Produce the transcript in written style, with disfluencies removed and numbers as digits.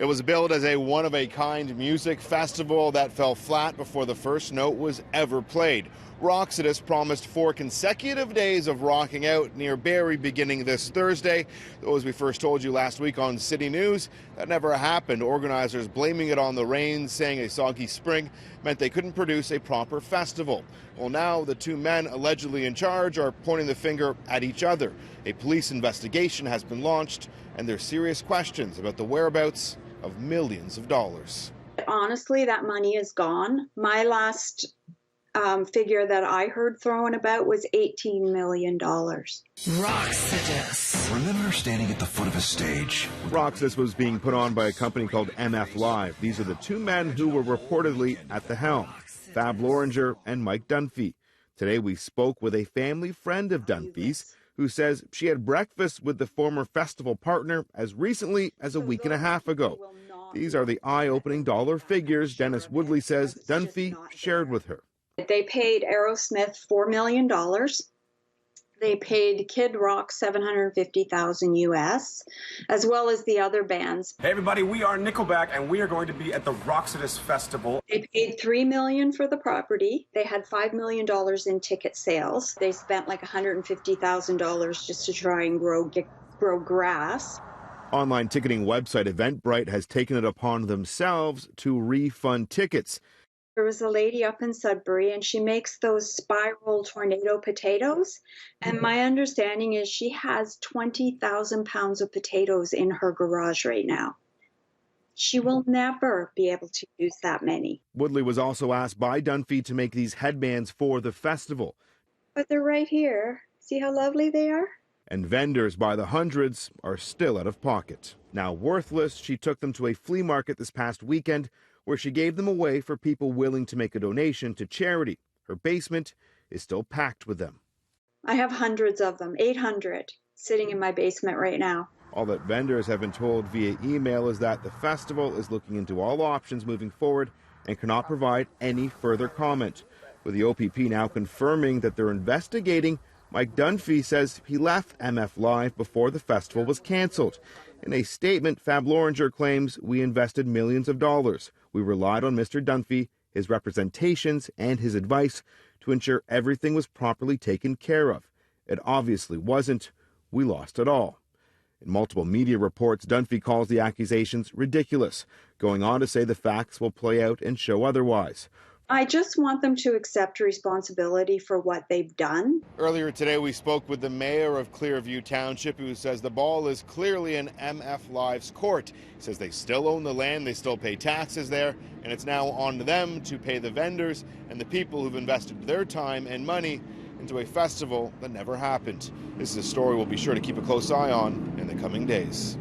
It was billed as a one-of-a-kind music festival that fell flat before the first note was ever played. Roxodus promised 4 consecutive days of rocking out near Barrie beginning this Thursday. Though, as we first told you last week on City News, that never happened. Organizers blaming it on the rain, saying a soggy spring meant they couldn't produce a proper festival. Well, now the 2 men allegedly in charge are pointing the finger at each other. A police investigation has been launched, and there's serious questions about the whereabouts of millions of dollars. Honestly, that money is gone. My last figure that I heard thrown about was $18 million. Roxodus. Remember standing at the foot of a stage? Roxodus was being put on by a company called MF Live. These are the 2 men who were reportedly at the helm, Fab Loringer and Mike Dunphy. Today we spoke with a family friend of Dunphy's who says she had breakfast with the former festival partner as recently as a week and a half ago. These are the eye-opening dollar figures Dennis Woodley says Dunphy shared with her. They paid Aerosmith $4 million. They paid Kid Rock $750,000 US, as well as the other bands. Hey everybody, we are Nickelback, and we are going to be at the Roxodus Festival. They paid $3 million for the property. They had $5 million in ticket sales. They spent like $150,000 just to try and grow grass. Online ticketing website Eventbrite has taken it upon themselves to refund tickets. There was a lady up in Sudbury, and she makes those spiral tornado potatoes. And my understanding is she has 20,000 pounds of potatoes in her garage right now. She will never be able to use that many. Woodley was also asked by Dunphy to make these headbands for the festival. But they're right here. See how lovely they are? And vendors by the hundreds are still out of pocket. Now worthless, she took them to a flea market this past weekend where she gave them away for people willing to make a donation to charity. Her basement is still packed with them. I have hundreds of them, 800, sitting in my basement right now. All that vendors have been told via email is that the festival is looking into all options moving forward and cannot provide any further comment. With the OPP now confirming that they're investigating, Mike Dunphy says he left MF Live before the festival was canceled. In a statement, Fab Loringer claims we invested millions of dollars. We relied on Mr. Dunphy, his representations, and his advice to ensure everything was properly taken care of. It obviously wasn't. We lost it all. In multiple media reports, Dunphy calls the accusations ridiculous, going on to say the facts will play out and show otherwise. I just want them to accept responsibility for what they've done. Earlier today, we spoke with the mayor of Clearview Township, who says the ball is clearly in MF Live's court. He says they still own the land, they still pay taxes there, and it's now on them to pay the vendors and the people who've invested their time and money into a festival that never happened. This is a story we'll be sure to keep a close eye on in the coming days.